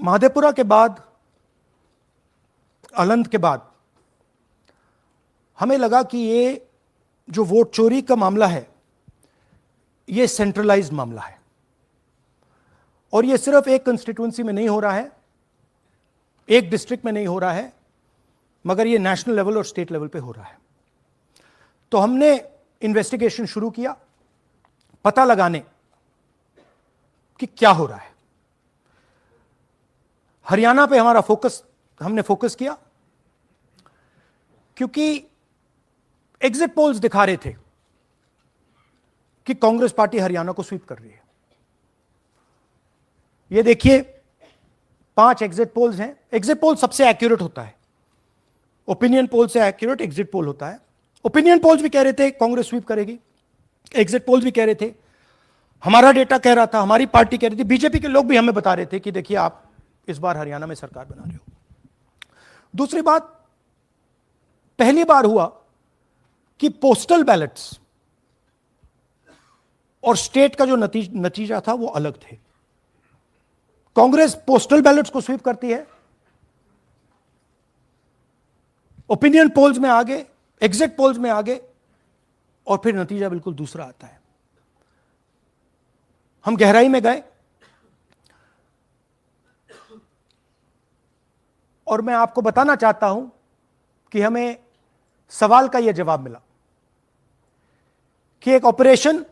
महादेपुरा के बाद, अलंध के बाद हमें लगा कि ये जो वोट चोरी का मामला है ये सेंट्रलाइज्ड मामला है और ये सिर्फ एक कंस्टिट्यूंसी में नहीं हो रहा है, एक डिस्ट्रिक्ट में नहीं हो रहा है, मगर ये नेशनल लेवल और स्टेट लेवल पे हो रहा है। तो हमने इन्वेस्टिगेशन शुरू किया पता लगाने कि क्या हो रहा है। हरियाणा पे हमने फोकस किया क्योंकि एग्जिट पोल्स दिखा रहे थे कि कांग्रेस पार्टी हरियाणा को स्वीप कर रही है। ये देखिए 5 एग्जिट पोल्स हैं। एग्जिट पोल सबसे एक्यूरेट होता है, ओपिनियन पोल से एक्यूरेट एग्जिट पोल होता है। ओपिनियन पोल्स भी कह रहे थे कांग्रेस स्वीप करेगी, एग्जिट पोल्स भी कह रहे थे, हमारा डेटा कह रहा था, हमारी पार्टी कह रही थी, बीजेपी के लोग भी हमें बता रहे थे कि देखिए आप इस बार हरियाणा में सरकार बना रहे हो। दूसरी बात, पहली बार हुआ कि पोस्टल बैलेट्स और स्टेट का जो नतीजा था वो अलग थे। कांग्रेस पोस्टल बैलेट्स को स्वीप करती है, ओपिनियन पोल्स में आगे, एग्जिट पोल्स में आगे, और फिर नतीजा बिल्कुल दूसरा आता है। हम गहराई में गए और मैं आपको बताना चाहता हूं कि हमें सवाल का यह जवाब मिला कि एक ऑपरेशन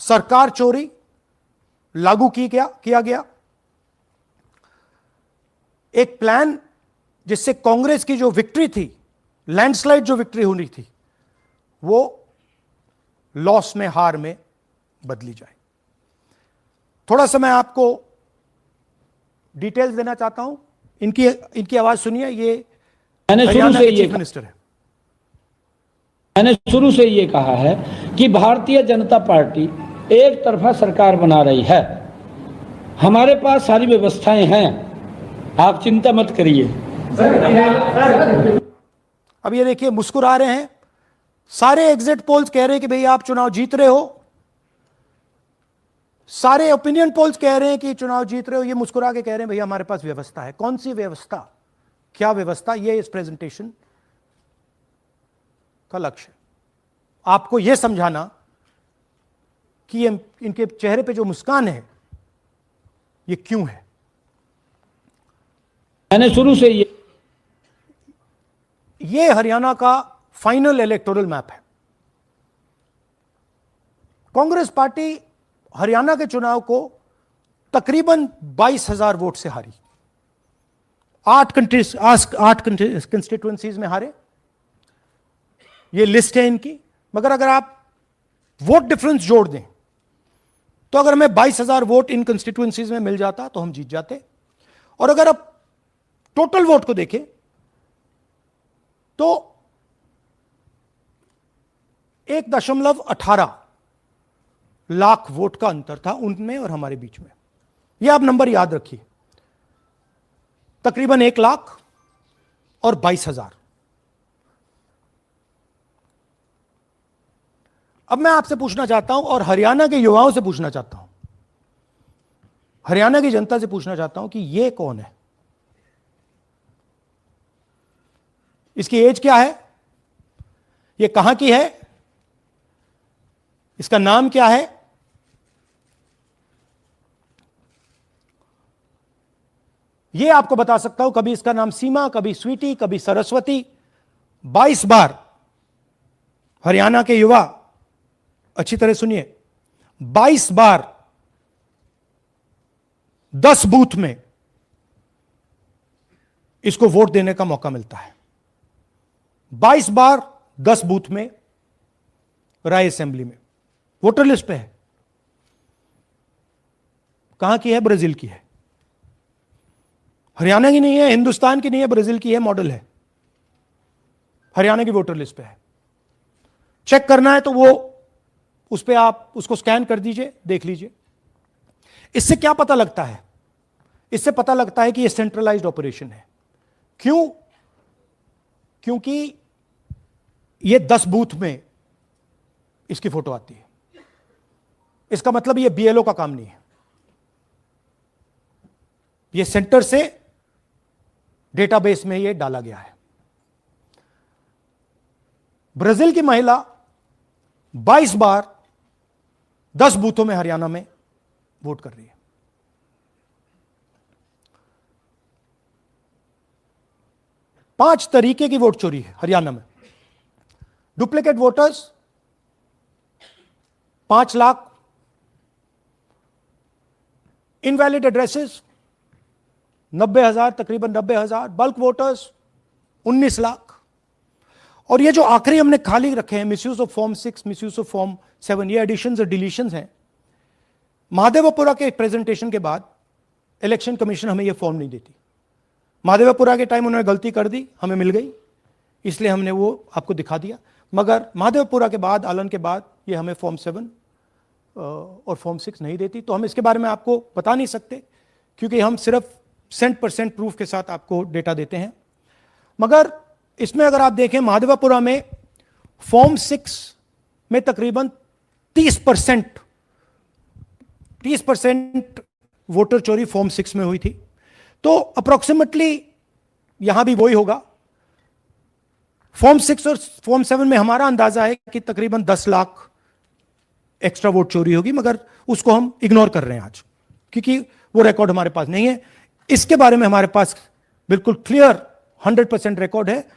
सरकार चोरी लागू किया गया, एक प्लान जिससे कांग्रेस की जो विक्ट्री थी, लैंडस्लाइड जो विक्ट्री होनी थी, वो लॉस में, हार में बदली जाए। थोड़ा सा मैं आपको डिटेल्स देना चाहता हूं। इनकी आवाज सुनिए। ये हरियाणा के चीफ मिनिस्टर है। मैंने शुरू से ये कहा है कि भारतीय जनता पार्टी एक तरफा सरकार बना रही है। हमारे पास सारी व्यवस्थाएं हैं, आप चिंता मत करिए। अब ये देखिए मुस्कुरा रहे हैं। सारे एग्जिट पोल्स कह रहे हैं कि भाई आप चुनाव जीत रहे हो, सारे ओपिनियन पोल्स कह रहे हैं कि चुनाव जीत रहे हो। ये मुस्कुरा के कह रहे हैं भैया हमारे पास व्यवस्था है। कौन सी व्यवस्था, क्या व्यवस्था, ये इस प्रेजेंटेशन का लक्ष्य है। आपको यह समझाना कि ये इनके चेहरे पे जो मुस्कान है ये क्यों है। मैंने शुरू से ये हरियाणा का फाइनल इलेक्टोरल मैप है। कांग्रेस पार्टी हरियाणा के चुनाव को तकरीबन 22,000 वोट से हारी। 8 कंस्टिट्यूएंसीज में हारे। ये लिस्ट है इनकी। मगर अगर आप वोट डिफरेंस जोड़ दें तो अगर हमें 22,000 वोट इन कंस्टिट्यूएंसीज में मिल जाता तो हम जीत जाते। और अगर आप टोटल वोट को देखें तो 1.18 लाख वोट का अंतर था उनमें और हमारे बीच में। यह आप नंबर याद रखिए, तकरीबन 1 लाख और 22,000। अब मैं आपसे पूछना चाहता हूं और हरियाणा के युवाओं से पूछना चाहता हूं, हरियाणा की जनता से पूछना चाहता हूं कि यह कौन है, इसकी एज क्या है, यह कहां की है, इसका नाम क्या है। यह आपको बता सकता हूं। कभी इसका नाम सीमा, कभी स्वीटी, कभी सरस्वती। 22 बार हरियाणा के युवा, अच्छी तरह सुनिए, 22 बार 10 बूथ में इसको वोट देने का मौका मिलता है। 22 बार 10 बूथ में राय असेंबली में। वोटर लिस्ट पे है। कहां की है? ब्राजील की है। हरियाणा की नहीं है, हिंदुस्तान की नहीं है, ब्राजील की है, मॉडल है। हरियाणा की वोटर लिस्ट पे है। चेक करना है तो वो उस पे आप उसको स्कैन कर दीजिए, देख लीजिए। इससे क्या पता लगता है? इससे पता लगता है कि यह सेंट्रलाइज्ड ऑपरेशन है। क्यों? क्योंकि ये 10 बूथ में इसकी फोटो आती है। इसका मतलब ये बीएलओ का काम नहीं है, ये सेंटर से डेटाबेस में ये डाला गया है। ब्राजील की महिला 22 बार 10 बूथों में हरियाणा में वोट कर रही है। पांच तरीके की वोट चोरी है हरियाणा में। Duplicate voters 5 lakh, invalid addresses 90,000, तकरीबन 90,000, बल्क वोटर्स 19 लाख। और ये जो आखिरी हमने खाली रखे हैं, misuse of form 6, misuse of form 7, ये एडिशंस और डिलीशंस हैं। महादेवपुरा के प्रेजेंटेशन के बाद इलेक्शन कमीशन हमें ये फॉर्म नहीं देती। महादेवपुरा के टाइम उन्होंने गलती कर दी, हमें मिल गई, इसलिए हमने वो आपको दिखा दिया। मगर महादेवपुरा के बाद, आलन के बाद ये हमें फॉर्म 7 और फॉर्म 6 नहीं देती। तो हम इसके बारे में आपको बता नहीं सकते, क्योंकि हम सिर्फ 100% प्रूफ के साथ आपको डेटा देते हैं। मगर इसमें अगर आप देखें, महादेवपुरा में फॉर्म 6 में तकरीबन 30% वोटर चोरी फॉर्म 6 में हुई थी। तो अप्रोक्सीमेटली यहां भी वही होगा। फॉर्म 6 और फॉर्म 7 में हमारा अंदाजा है कि तकरीबन 10 लाख एक्स्ट्रा वोट चोरी होगी, मगर उसको हम इग्नोर कर रहे हैं आज, क्योंकि वो रिकॉर्ड हमारे पास नहीं है। इसके बारे में हमारे पास बिल्कुल क्लियर 100% रिकॉर्ड है।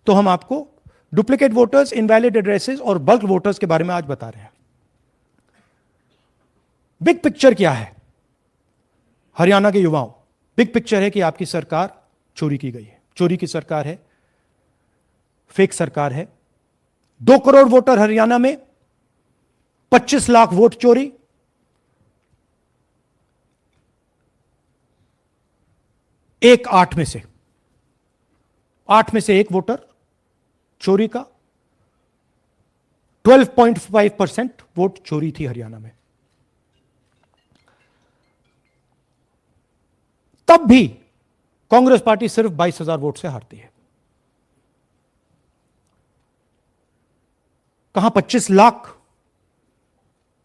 तो हम आपको डुप्लीकेट वोटर्स, इनवैलिड एड्रेसेस और बल्क वोटर्स के बारे में आज बता रहे हैं। बिग पिक्चर क्या है हरियाणा के युवाओं? बिग पिक्चर है कि आपकी सरकार चोरी की गई है, चोरी की सरकार है, फेक सरकार है। 2 करोड़ वोटर हरियाणा में, 25 लाख वोट चोरी। एक 8 में से 1 वोटर चोरी का। 12.5% वोट चोरी थी हरियाणा में। तब भी कांग्रेस पार्टी सिर्फ 22,000 वोट से हारती है। कहां 25 लाख,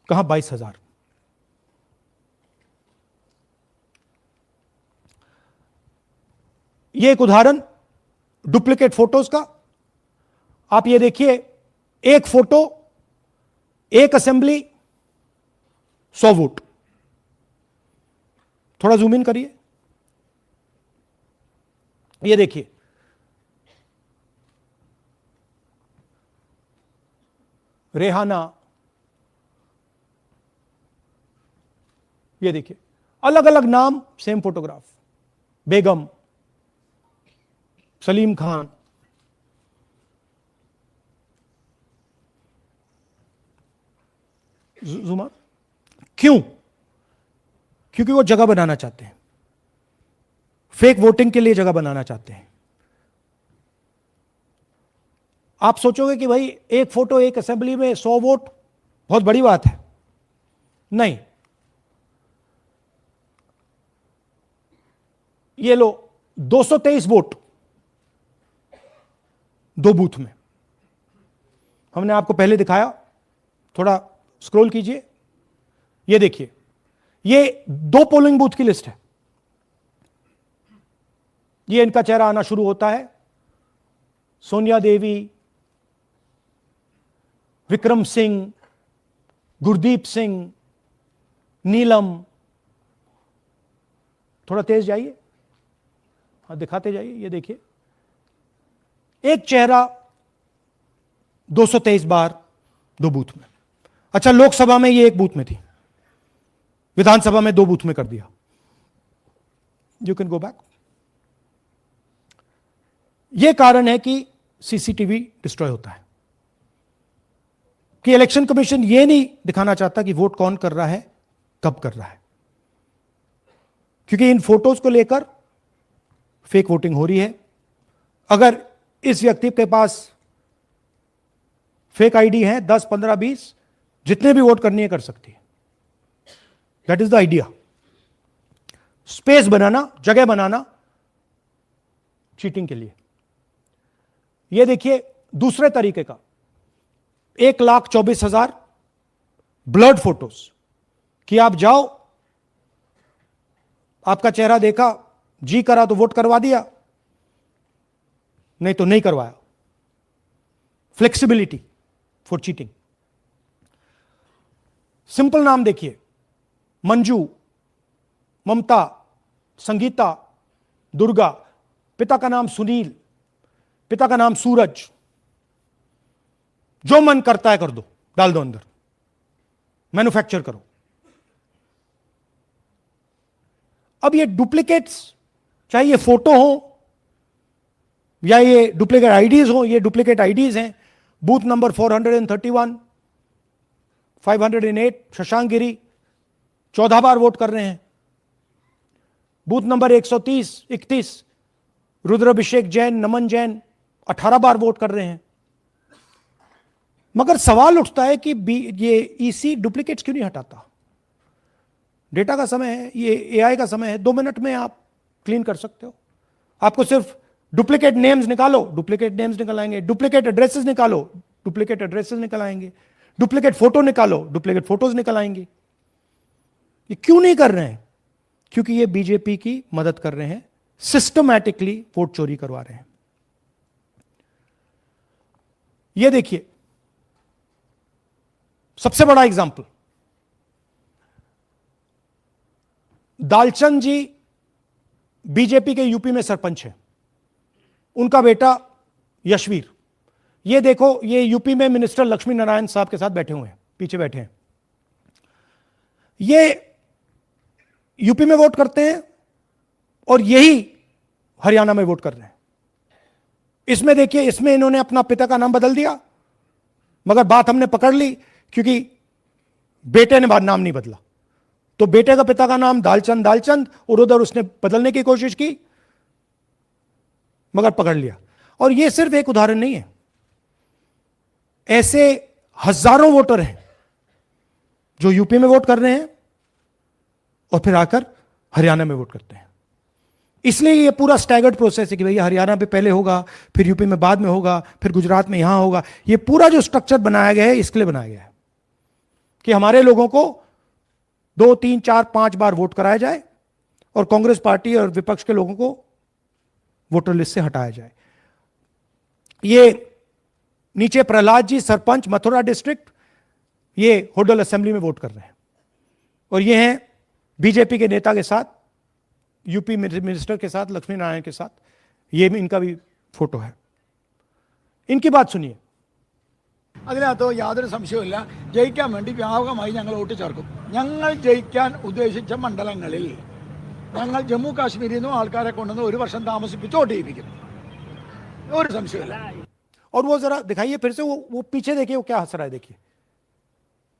कहां 22,000। यह एक उदाहरण डुप्लीकेट फोटोज का। आप ये देखिए, एक फोटो, एक असेंबली, 100 वोट। थोड़ा जूम इन करिए, ये देखिए, रेहाना, ये देखिए, अलग अलग नाम, सेम फोटोग्राफ। बेगम, सलीम खान। जुमा, क्यों? क्योंकि वो जगह बनाना चाहते हैं, फेक वोटिंग के लिए जगह बनाना चाहते हैं। आप सोचोगे कि भाई एक फोटो, एक असेंबली में 100 वोट बहुत बड़ी बात है। नहीं, ये लो 223 वोट 2 बूथ में। हमने आपको पहले दिखाया, थोड़ा स्क्रॉल कीजिए, ये देखिए, ये 2 पोलिंग बूथ की लिस्ट है। ये इनका चेहरा आना शुरू होता है। सोनिया देवी, विक्रम सिंह, गुरदीप सिंह, नीलम। थोड़ा तेज जाइए, हाँ दिखाते जाइए, ये देखिए, एक चेहरा 223 बार 2 बूथ में। अच्छा, लोकसभा में ये 1 बूथ में थी, विधानसभा में 2 बूथ में कर दिया। You can go back. यह कारण है कि सीसीटीवी डिस्ट्रॉय होता है, कि इलेक्शन कमीशन यह नहीं दिखाना चाहता कि वोट कौन कर रहा है, कब कर रहा है, क्योंकि इन फोटोज को लेकर फेक वोटिंग हो रही है। अगर इस व्यक्ति के पास फेक आईडी है, 10, 15, 20, जितने भी वोट करनी है कर सकती है। That is the idea. Space बनाना, जगह बनाना चीटिंग के लिए। यह देखिए दूसरे तरीके का, 1,24,000 ब्लर्ड फोटोज, कि आप जाओ आपका चेहरा देखा, जी करा तो वोट करवा दिया, नहीं तो नहीं करवाया। Flexibility for cheating. सिंपल नाम देखिए, मंजू, ममता, संगीता, दुर्गा, पिता का नाम सुनील, पिता का नाम सूरज। जो मन करता है कर दो, डाल दो अंदर, मैन्युफैक्चर करो। अब ये डुप्लीकेट्स, चाहे ये फोटो हो या ये डुप्लीकेट आईडीज हो, ये डुप्लीकेट आईडीज हैं। बूथ नंबर 431, 508 शशांक गिरी 14 बार वोट कर रहे हैं। बूथ नंबर 130, 31 रुद्राभिषेक जैन, नमन जैन 18 बार वोट कर रहे हैं। मगर सवाल उठता है कि ये ईसी डुप्लीकेट्स क्यों नहीं हटाता? डेटा का समय है, ये एआई का समय है, 2 मिनट में आप क्लीन कर सकते हो। आपको सिर्फ डुप्लीकेट नेम्स निकालो, डुप्लीकेट नेम्स निकल आएंगे। डुप्लीकेट एड्रेसेस निकालो, डुप्लीकेट एड्रेसेस निकल आएंगे। डुप्लीकेट फोटो निकालो, डुप्लीकेट फोटोज निकल आएंगे। ये क्यों नहीं कर रहे हैं? क्योंकि ये बीजेपी की मदद कर रहे हैं, सिस्टमैटिकली वोट चोरी करवा रहे हैं। ये देखिए सबसे बड़ा एग्जाम्पल, दालचंद जी बीजेपी के यूपी में सरपंच है, उनका बेटा यशवीर। ये देखो, ये यूपी में मिनिस्टर लक्ष्मी नारायण साहब के साथ बैठे हुए हैं, पीछे बैठे हैं। ये यूपी में वोट करते हैं और यही हरियाणा में वोट कर रहे हैं। इसमें देखिए, इसमें इन्होंने अपना पिता का नाम बदल दिया, मगर बात हमने पकड़ ली क्योंकि बेटे ने नाम नहीं बदला। तो बेटे का पिता का नाम दालचंद दालचंद, और उधर उसने बदलने की कोशिश की मगर पकड़ लिया। और यह सिर्फ एक उदाहरण नहीं है, ऐसे हजारों वोटर हैं जो यूपी में वोट कर रहे हैं और फिर आकर हरियाणा में वोट करते हैं। इसलिए ये पूरा स्टैगर्ड प्रोसेस है कि भैया हरियाणा पे पहले होगा, फिर यूपी में बाद में होगा, फिर गुजरात में यहां होगा। ये पूरा जो स्ट्रक्चर बनाया गया है इसके लिए बनाया गया है कि हमारे लोगों को 2, 3, 4, 5 बार वोट कराया जाए और कांग्रेस पार्टी और विपक्ष के लोगों को वोटर लिस्ट से हटाया जाए। ये नीचे प्रहलाद जी, सरपंच मथुरा डिस्ट्रिक्ट, ये होडल असेंबली में वोट कर रहे हैं। और ये हैं बीजेपी के नेता के साथ, यूपी मिनिस्टर के साथ, लक्ष्मी नारायण के साथ। ये भी इनका भी फोटो है। इनकी बात सुनिए। അതിനകത്ത് യാതൊരു സംശയവുമില്ല, ജയിക്കാൻ വേണ്ടി വ്യാപകമായി ഞങ്ങൾ വോട്ട് ചേർക്കും. ഞങ്ങൾ ജയിക്കാൻ ഉദ്ദേശിച്ച മണ്ഡലങ്ങളിൽ ഞങ്ങൾ ജമ്മു കാശ്മീരിൽ നിന്നും ആൾക്കാരെ കൊണ്ടുവന്ന് 1 വർഷം താമസിപ്പിച്ച് വോട്ട് ചെയ്യിപ്പിക്കും. ഒരു സംശയമില്ല. और वो जरा दिखाइए फिर से, वो पीछे देखिए, वो क्या हंस रहा है, देखिए।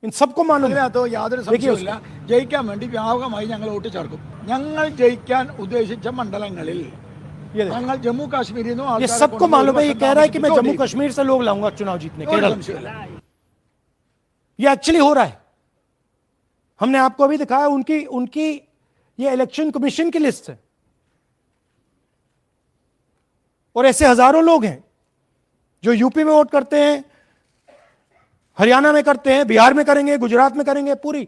इन सबको मालूम है। അതിനകത്ത് യാതൊരു സംശയവുമില്ല, ജയിക്കാൻ വേണ്ടി വ്യാപകമായി ഞങ്ങൾ വോട്ട് ചേർക്കും. ഞങ്ങൾ ജയിക്കാൻ ഉദ്ദേശിച്ച മണ്ഡലങ്ങളിൽ ഞങ്ങൾ ജമ്മു കാശ്മീരിൽ നിന്നും ये सबको मालूम है। ये कह रहा है कि मैं जम्मू कश्मीर से लोग लाऊंगा चुनाव जीतने, केरल। ये एक्चुअली हो रहा है। हमने आपको अभी दिखाया, उनकी ये इलेक्शन कमीशन की लिस्ट है और ऐसे हजारों लोग हैं जो यूपी में वोट करते हैं, हरियाणा में करते हैं, बिहार में करेंगे, गुजरात में करेंगे। पूरी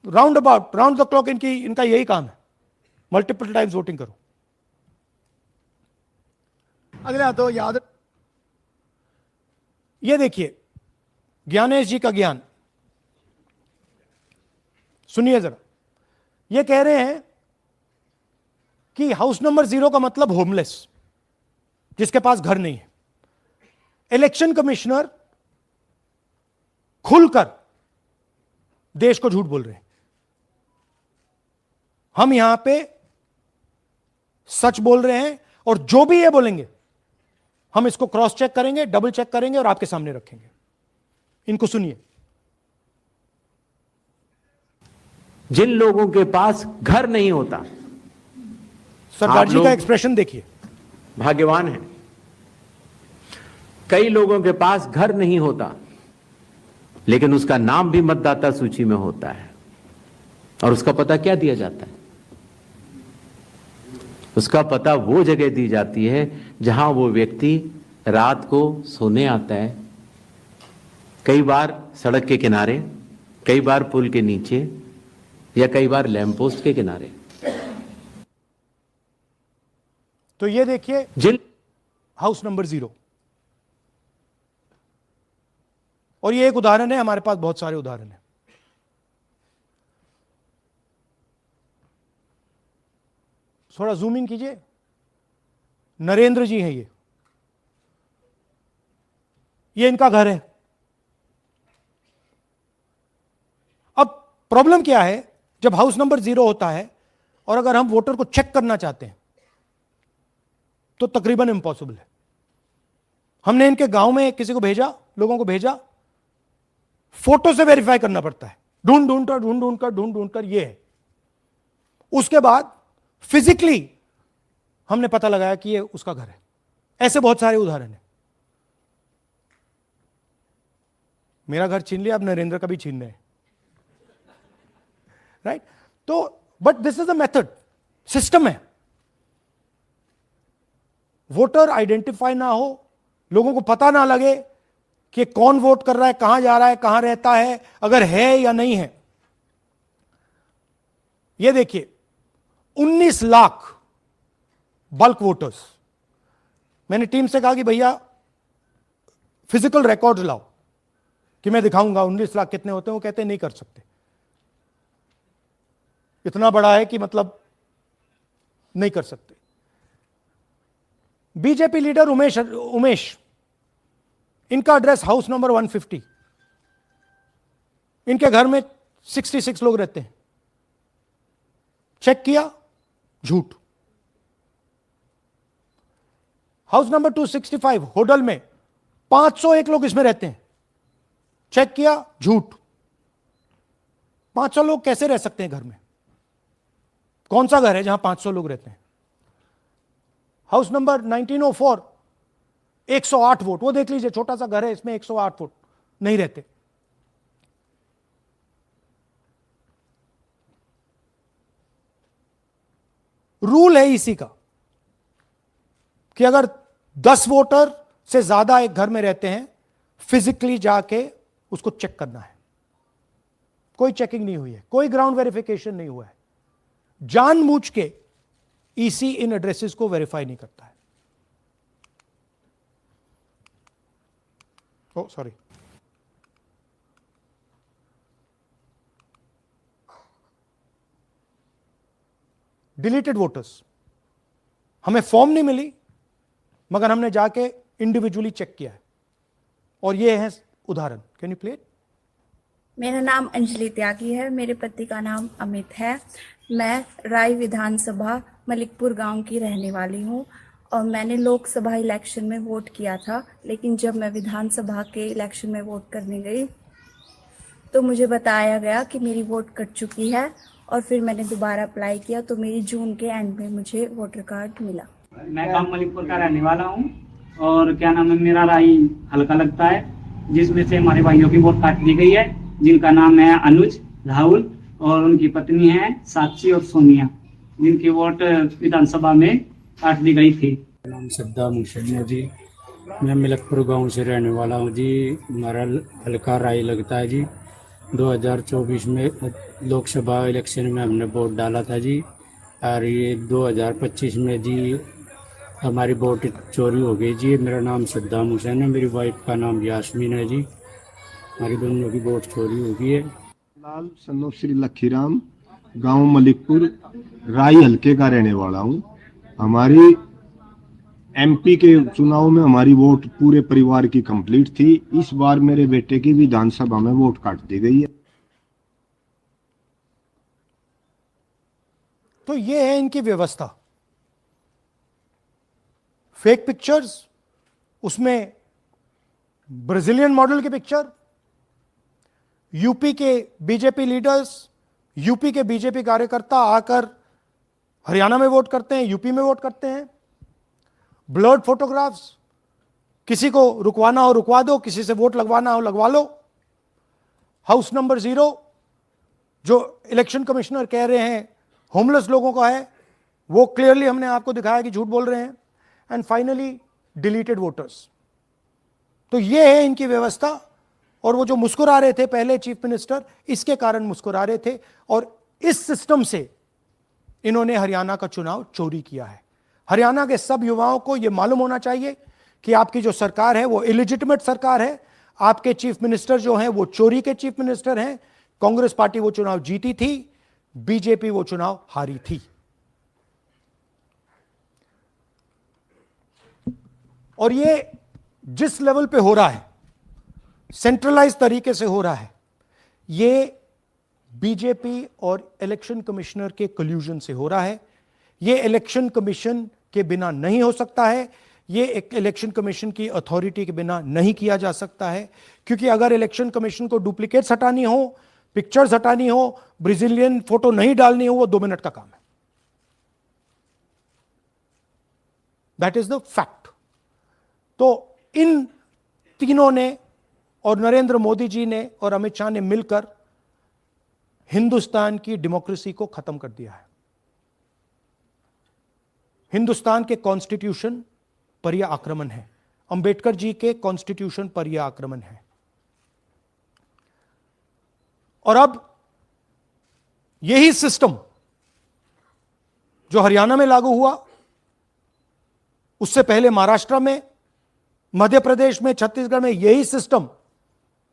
round about, round the clock इनका यही काम है, मल्टीपल टाइम्स वोटिंग करो। അതിനകത്ത് യാതൊരു ये देखिए ज्ञानेश जी का ज्ञान सुनिए जरा। ये कह रहे हैं कि हाउस नंबर 0 का मतलब होमलेस, जिसके पास घर नहीं है। इलेक्शन कमिश्नर खुलकर देश को झूठ बोल रहे हैं। हम यहां पे सच बोल रहे हैं और जो भी ये बोलेंगे हम इसको क्रॉस चेक करेंगे, डबल चेक करेंगे और आपके सामने रखेंगे। इनको सुनिए। जिन लोगों के पास घर नहीं होता, सरदार आप जी का लोग एक्सप्रेशन देखिए। भाग्यवान हैं। कई लोगों के पास घर नहीं होता लेकिन उसका नाम भी मतदाता सूची में होता है। और उसका पता क्या दिया जाता है? उसका पता वो जगह दी जाती है जहां वो व्यक्ति रात को सोने आता है, कई बार सड़क के किनारे, कई बार पुल के नीचे या कई बार लैंप पोस्ट के किनारे। तो ये देखिए जिन हाउस नंबर 0, और ये एक उदाहरण है, हमारे पास बहुत सारे उदाहरण हैं। थोड़ा जूम इन कीजिए। नरेंद्र जी हैं ये इनका घर है। अब प्रॉब्लम क्या है, जब हाउस नंबर 0 होता है और अगर हम वोटर को चेक करना चाहते हैं तो तकरीबन इम्पॉसिबल है। हमने इनके गांव में किसी को भेजा, लोगों को भेजा, फोटो से वेरीफाई करना पड़ता है, ढूंढ कर ये है। उसके बाद फिजिकली हमने पता लगाया कि ये उसका घर है। ऐसे बहुत सारे उदाहरण हैं। मेरा घर छीन लिया, अब नरेंद्र का भी छीन रहे हैं, राइट? तो but this is a method, system है। वोटर आइडेंटिफाई ना हो, लोगों को पता ना लगे कि कौन वोट कर रहा है, कहां जा रहा है, कहां रहता है, अगर है या नहीं है। यह देखिए 19 लाख बल्क वोटर्स। मैंने टीम से कहा कि भैया फिजिकल रिकॉर्ड लाओ कि मैं दिखाऊंगा 19 लाख कितने होते हैं। वो कहते नहीं कर सकते, इतना बड़ा है कि मतलब नहीं कर सकते। बीजेपी लीडर उमेश, इनका एड्रेस हाउस नंबर 150। इनके घर में 66 लोग रहते हैं। चेक किया, झूठ। हाउस नंबर 265 होडल में 501 लोग इसमें रहते हैं। चेक किया, झूठ। 500 लोग कैसे रह सकते हैं घर में? कौन सा घर है जहां 500 लोग रहते हैं? हाउस नंबर 1904 108 वोट, वो देख लीजिए, छोटा सा घर है, इसमें 108 वोट नहीं रहते। रूल है इसी का कि अगर 10 वोटर से ज्यादा एक घर में रहते हैं, फिजिकली जाके उसको चेक करना है। कोई चेकिंग नहीं हुई है, कोई ग्राउंड वेरिफिकेशन नहीं हुआ है। जानबूझ के ईसी इन एड्रेसेस को वेरीफाई नहीं करता है। ओ सॉरी, डिलीटेड वोटर्स। हमें फॉर्म नहीं मिली, मगर हमने जाके इंडिविजुअली चेक किया है, और ये है उदाहरण। Can you play it? मेरा नाम अंजलि त्यागी है, मेरे पति का नाम अमित है। मैं राय विधानसभा मलिकपुर गांव की रहने वाली हूं और मैंने लोकसभा इलेक्शन में वोट किया था, लेकिन जब मैं विधानसभा के इलेक्शन में वोट करने गई तो मुझे बताया गया कि मेरी वोट कट चुकी है, और फिर मैंने दोबारा अप्लाई किया तो मेरी जून के एंड में मुझे वोटर कार्ड मिला। मैं गांव मलिकपुर का रहने वाला हूं और क्या नाम है, मेरा राय हल्का लगता है, जिसमें से हमारे भाइयों की वोट काट दी गई है, जिनका नाम है अनुज, राहुल और उनकी पत्नी है साक्षी और सोनिया, जिनकी वोट विधानसभा में काट दी गई थी। नाम सद्दाम हुसैन है जी। मैं मलिकपुर गांव से रहने वाला हूं जी। हमारा हल्का राय लगता है जी। 2024 में लोकसभा इलेक्शन में हमने वोट डाला था जी, और ये 2025 में जी हमारी वोट चोरी हो गई जी। मेरा नाम सद्दाम हुसैन है, मेरी वाइफ का नाम यास्मीन है जी। हमारी दोनों की वोट चोरी हो गई है। लाल सन्नो श्री लखीराम, गांव मलिकपुर, राय हल्के का रहने वाला हूं। हमारी एमपी के चुनाव में हमारी वोट पूरे परिवार की कंप्लीट थी। इस बार मेरे बेटे की विधानसभा में वोट काट दी गई है। तो ये है इनकी व्यवस्था। फेक पिक्चर्स, उसमें ब्राजीलियन मॉडल की पिक्चर, यूपी के बीजेपी लीडर्स, यूपी के बीजेपी कार्यकर्ता आकर हरियाणा में वोट करते हैं, यूपी में वोट करते हैं। ब्लर्ड फोटोग्राफ्स, किसी को रुकवाना हो रुकवा दो, किसी से वोट लगवाना हो लगवा लो। हाउस नंबर 0 जो इलेक्शन कमिश्नर कह रहे हैं होमलेस लोगों का है, वो क्लियरली हमने आपको दिखाया कि झूठ बोल रहे हैं। And finally deleted voters. तो ये है इनकी व्यवस्था। और वो जो मुस्कुरा रहे थे पहले चीफ मिनिस्टर, इसके कारण मुस्कुरा रहे थे, और इस सिस्टम से इन्होंने हरियाणा का चुनाव चोरी किया है। हरियाणा के सब युवाओं को यह मालूम होना चाहिए कि आपकी जो सरकार है वो इलिजिटिमेट सरकार है। आपके चीफ मिनिस्टर जो हैं वो चोरी के चीफ मिनिस्टर हैं। कांग्रेस पार्टी वो चुनाव जीती थी, बीजेपी वो चुनाव हारी थी। और ये जिस लेवल पे हो रहा है, सेंट्रलाइज तरीके से हो रहा है, ये बीजेपी और इलेक्शन कमिश्नर के कल्यूजन से हो रहा है। ये इलेक्शन कमीशन के बिना नहीं हो सकता है। ये एक इलेक्शन कमीशन की अथॉरिटी के बिना नहीं किया जा सकता है, क्योंकि अगर इलेक्शन कमीशन को डुप्लीकेट्स हटानी हो, पिक्चर्स हटानी हो, ब्राजीलियन फोटो नहीं डालनी हो, वो 2 मिनट का काम है। That is the fact. तो इन तीनों ने और नरेंद्र मोदी जी ने और अमित शाह ने मिलकर हिंदुस्तान की डेमोक्रेसी को खत्म कर दिया है। हिंदुस्तान के कॉन्स्टिट्यूशन पर यह आक्रमण है, अंबेडकर जी के कॉन्स्टिट्यूशन पर यह आक्रमण है। और अब यही सिस्टम जो हरियाणा में लागू हुआ, उससे पहले महाराष्ट्र में, मध्य प्रदेश में, छत्तीसगढ़ में, यही सिस्टम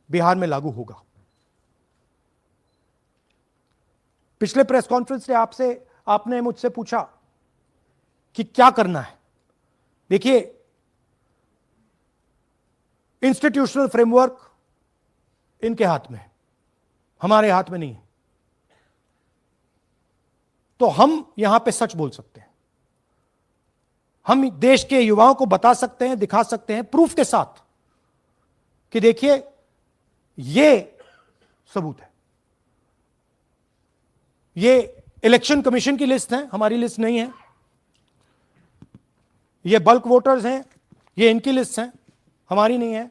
बिहार में लागू होगा। पिछले प्रेस कॉन्फ्रेंस से आपने मुझसे पूछा कि क्या करना है। देखिए, इंस्टीट्यूशनल फ्रेमवर्क इनके हाथ में है, हमारे हाथ में नहीं है। तो हम यहां पे सच बोल सकते हैं, हम देश के युवाओं को बता सकते हैं, दिखा सकते हैं प्रूफ के साथ कि देखिए ये सबूत है। ये इलेक्शन कमीशन की लिस्ट है, हमारी लिस्ट नहीं है। ये बल्क वोटर्स हैं, ये इनकी लिस्ट हैं, हमारी नहीं है।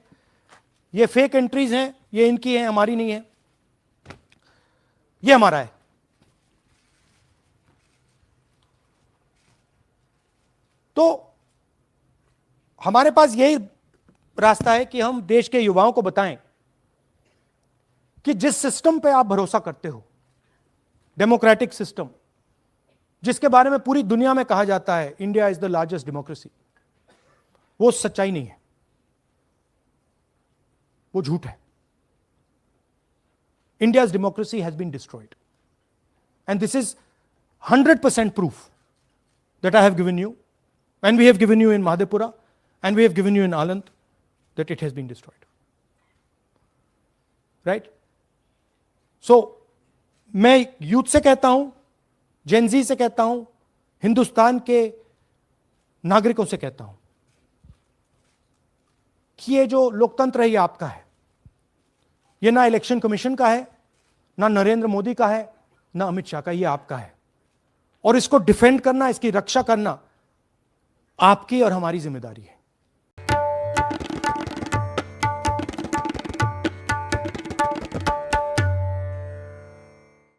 ये फेक एंट्रीज हैं, ये इनकी हैं, हमारी नहीं है। ये हमारा है। तो हमारे पास यही रास्ता है कि हम देश के युवाओं को बताएं कि जिस सिस्टम पे आप भरोसा करते हो, डेमोक्रेटिक सिस्टम, जिसके बारे में पूरी दुनिया में कहा जाता है India is the largest democracy, वो सच्चाई नहीं है, वो झूठ है। India's democracy has been destroyed. And this is 100% proof that I have given you, and we have given you in Madhepura, and we have given you in Aland, that it has been destroyed. Right? So, मैं youth से कहता हूं, Gen Z से कहता हूं, हिंदुस्तान के नागरिकों से कहता हूं कि ये जो लोकतंत्र है ये आपका है। ये ना इलेक्शन कमीशन का है, ना नरेंद्र मोदी का है, ना अमित शाह का, ये आपका है। और इसको डिफेंड करना, इसकी रक्षा करना आपकी और हमारी जिम्मेदारी है।